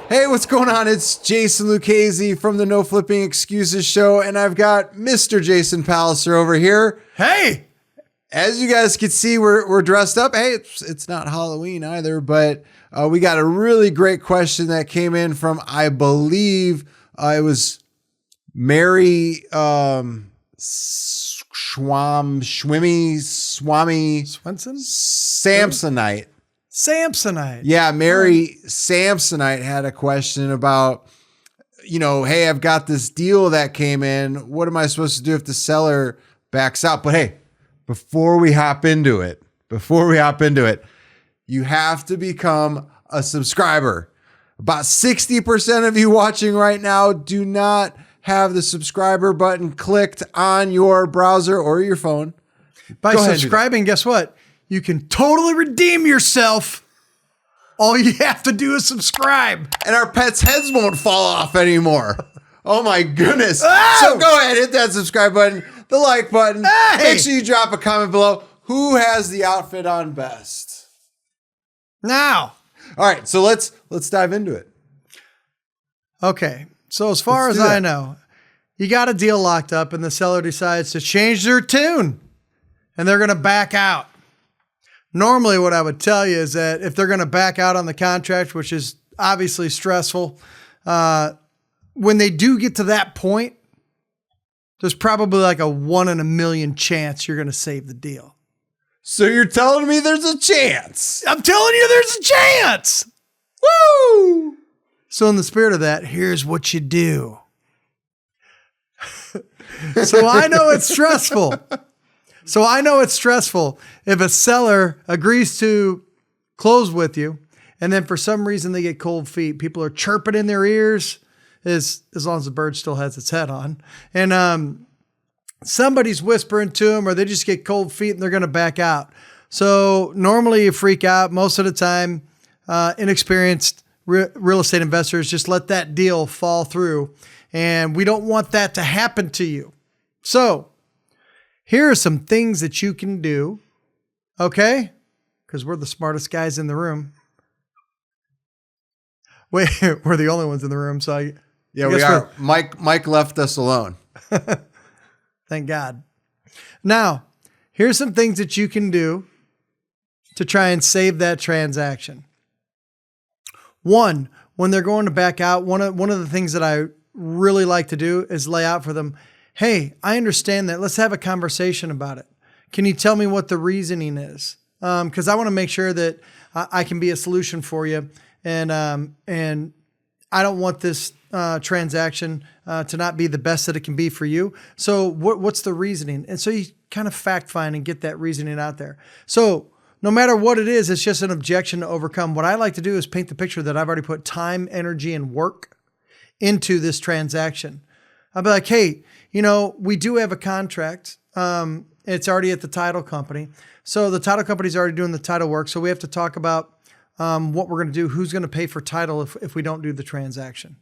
Hey, what's going on? It's Jason Lucchesi from the No Flipping Excuses show, and I've got Mr. Jason Palliser over here. Hey! As you guys can see, we're dressed up. Hey, it's not Halloween either, but we got a really great question that came in from, I believe, it was Mary Swami Swenson? Samsonite. Samsonite. Yeah, Mary Samsonite had a question about, hey, I've got this deal that came in. What am I supposed to do if the seller backs out? But hey, before we hop into it, you have to become a subscriber. About 60% of you watching right now do not have the subscriber button clicked on your browser or your phone. By subscribing, guess what? You can totally redeem yourself. All you have to do is subscribe. And our pets' heads won't fall off anymore. Oh my goodness. Oh! So go ahead, hit that subscribe button, the like button. Hey! Make sure you drop a comment below. Who has the outfit on best? Now. All right, so let's dive into it. Okay. So as far as I know, you got a deal locked up and the seller decides to change their tune and they're going to back out. Normally what I would tell you is that if they're going to back out on the contract, which is obviously stressful, when they do get to that point, there's probably like a 1 in a million chance you're going to save the deal. So you're telling me there's a chance? I'm telling you there's a chance. Woo! So in the spirit of that, here's what you do. So I know it's stressful. If a seller agrees to close with you, and then for some reason they get cold feet, people are chirping in their ears, as long as the bird still has its head on, and somebody's whispering to them, or they just get cold feet and they're going to back out. So normally you freak out. Most of the time, inexperienced real estate investors just let that deal fall through, and we don't want that to happen to you. So here are some things that you can do, okay? Because we're the smartest guys in the room. Wait, we're the only ones in the room, so I guess we are. Mike left us alone. Thank God. Now, here's some things that you can do to try and save that transaction. One, when they're going to back out, one of the things that I really like to do is lay out for them, hey, I understand that. Let's have a conversation about it. Can you tell me what the reasoning is? Because I want to make sure that I can be a solution for you. And I don't want this transaction to not be the best that it can be for you. So what's the reasoning? And so you kind of fact find and get that reasoning out there. So no matter what it is, it's just an objection to overcome. What I like to do is paint the picture that I've already put time, energy, and work into this transaction. I'll be like, hey, we do have a contract. It's already at the title company. So the title company's already doing the title work. So we have to talk about what we're going to do, who's going to pay for title if we don't do the transaction.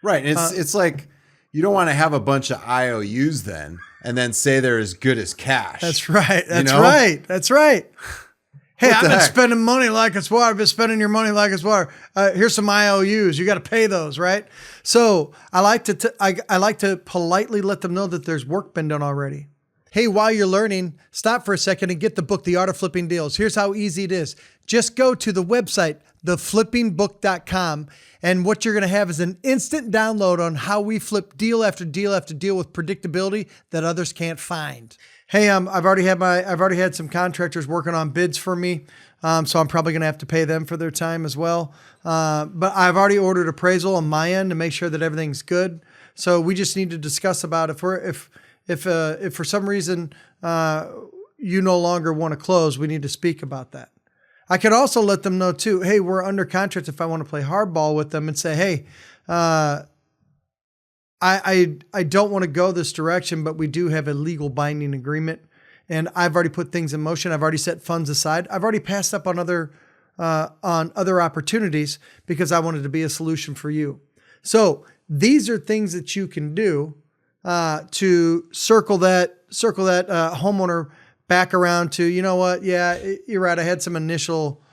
Right. It's like you don't want to have a bunch of IOUs and then say they're as good as cash. That's right. That's right. Hey, I've been spending money like it's water. I've been spending your money like it's water. Here's some IOUs. You got to pay those, right? So I like to politely let them know that there's work been done already. Hey, while you're learning, stop for a second and get the book, The Art of Flipping Deals. Here's how easy it is. Just go to the website, theflippingbook.com, and what you're going to have is an instant download on how we flip deal after deal after deal with predictability that others can't find. Hey, I've already had some contractors working on bids for me, so I'm probably going to have to pay them for their time as well. But I've already ordered appraisal on my end to make sure that everything's good. So we just need to discuss about if for some reason you no longer want to close, we need to speak about that. I could also let them know too, hey, we're under contract if I want to play hardball with them and say, hey, I don't want to go this direction, but we do have a legal binding agreement, and I've already put things in motion. I've already set funds aside. I've already passed up on other opportunities because I wanted to be a solution for you. So these are things that you can do to circle that homeowner back around to, you know what? Yeah, you're right. I had some initial,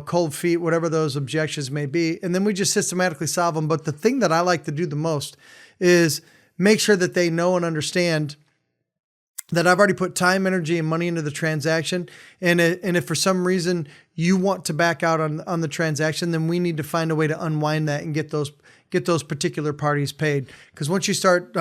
cold feet, whatever those objections may be. And then we just systematically solve them. But the thing that I like to do the most is make sure that they know and understand that I've already put time, energy, and money into the transaction. And if for some reason you want to back out on the transaction, then we need to find a way to unwind that and get those particular parties paid. Because once you start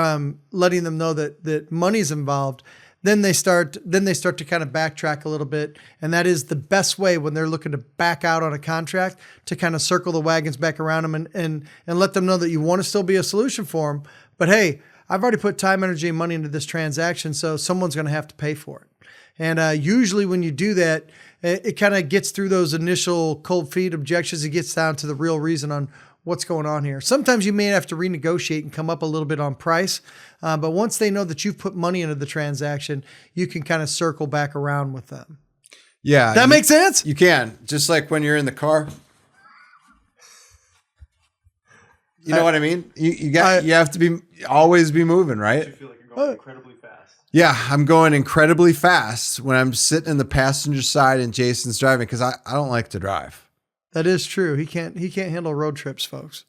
letting them know that money's involved, then they start to kind of backtrack a little bit. And that is the best way when they're looking to back out on a contract, to kind of circle the wagons back around them and let them know that you want to still be a solution for them. But hey, I've already put time, energy, and money into this transaction, so someone's going to have to pay for it. And usually when you do that, it kind of gets through those initial cold feet objections. It gets down to the real reason on what's going on here. Sometimes you may have to renegotiate and come up a little bit on price. But once they know that you've put money into the transaction, you can kind of circle back around with them. Yeah. That makes sense? You can. Just like when you're in the car. You know what I mean? You have to always be moving, right? You feel like you're going incredibly fast. Yeah, I'm going incredibly fast when I'm sitting in the passenger side and Jason's driving, because I don't like to drive. That is true. He can't handle road trips, folks.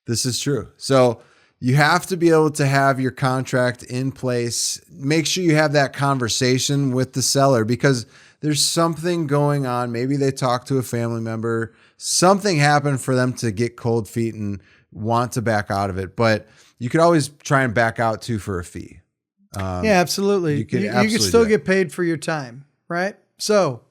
This is true. So you have to be able to have your contract in place. Make sure you have that conversation with the seller, because there's something going on. Maybe they talk to a family member. Something happened for them to get cold feet and want to back out of it. But you could always try and back out too for a fee. Yeah, absolutely. You can still get paid for your time, right? So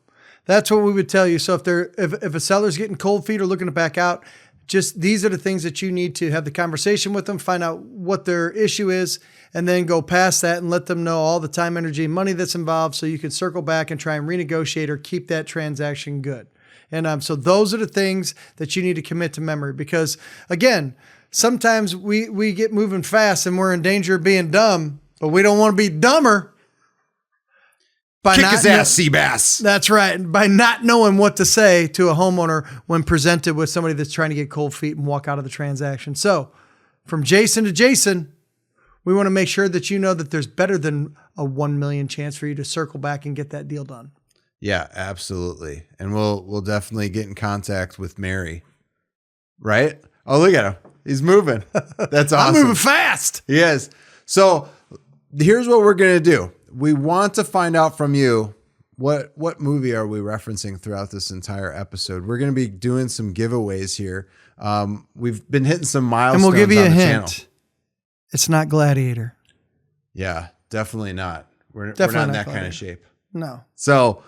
that's what we would tell you. So if a seller's getting cold feet or looking to back out, just these are the things that you need to have the conversation with them, find out what their issue is, and then go past that and let them know all the time, energy, and money that's involved, so you can circle back and try and renegotiate or keep that transaction good. And so those are the things that you need to commit to memory, because again, sometimes we get moving fast and we're in danger of being dumb, but we don't want to be dumber. Kick his ass, Seabass. That's right. By not knowing what to say to a homeowner when presented with somebody that's trying to get cold feet and walk out of the transaction. So from Jason to Jason, we want to make sure that you know that there's better than a 1 million chance for you to circle back and get that deal done. Yeah, absolutely. And we'll definitely get in contact with Mary. Right? Oh, look at him. He's moving. That's awesome. I'm moving fast. He is. So here's what we're going to do. We want to find out from you, what movie are we referencing throughout this entire episode? We're going to be doing some giveaways here. We've been hitting some milestones and we'll give you on a the hint. channel. It's not Gladiator. Yeah, definitely not. We're not in that kind of shape. No. So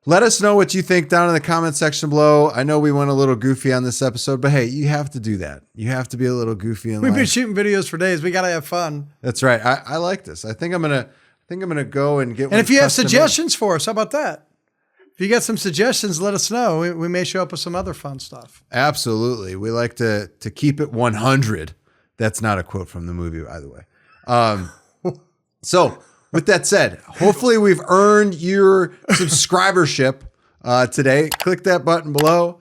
let us know what you think down in the comment section below. I know we went a little goofy on this episode, but hey, you have to do that. You have to be a little goofy in life. We've been shooting videos for days. We got to have fun. That's right. I like this. I think I'm gonna go and get one. And if you have suggestions for us, how about that? If you got some suggestions, let us know. We may show up with some other fun stuff. Absolutely. We like to keep it 100. That's not a quote from the movie, by the way. So with that said, hopefully we've earned your subscribership today. Click that button below.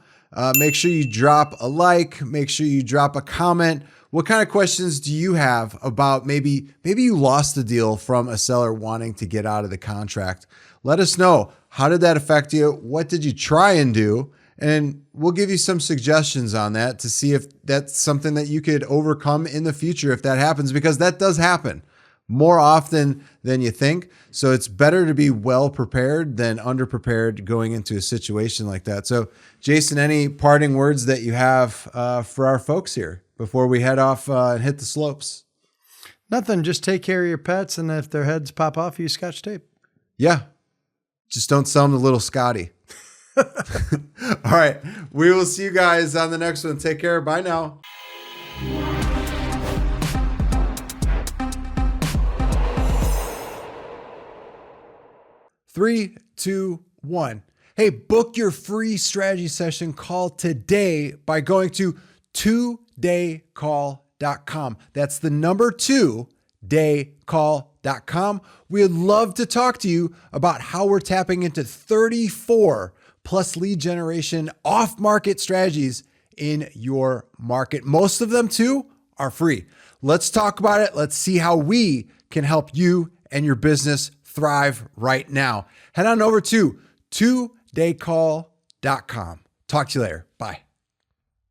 Make sure you drop a like. Make sure you drop a comment. What kind of questions do you have about maybe you lost the deal from a seller wanting to get out of the contract? Let us know. How did that affect you? What did you try and do? And we'll give you some suggestions on that to see if that's something that you could overcome in the future if that happens, because that does happen more often than you think. So it's better to be well prepared than underprepared going into a situation like that. So Jason, any parting words that you have for our folks here before we head off and hit the slopes? Nothing. Just take care of your pets. And if their heads pop off, you Scotch tape. Yeah. Just don't sell them to little Scotty. All right. We will see you guys on the next one. Take care. Bye now. 3, 2, 1. Hey, book your free strategy session call today by going to 2daycall.com. That's the number 2daycall.com. We'd love to talk to you about how we're tapping into 34 plus lead generation off-market strategies in your market. Most of them too are free. Let's talk about it. Let's see how we can help you and your business thrive right now. Head on over to 2daycall.com. Talk to you later. Bye.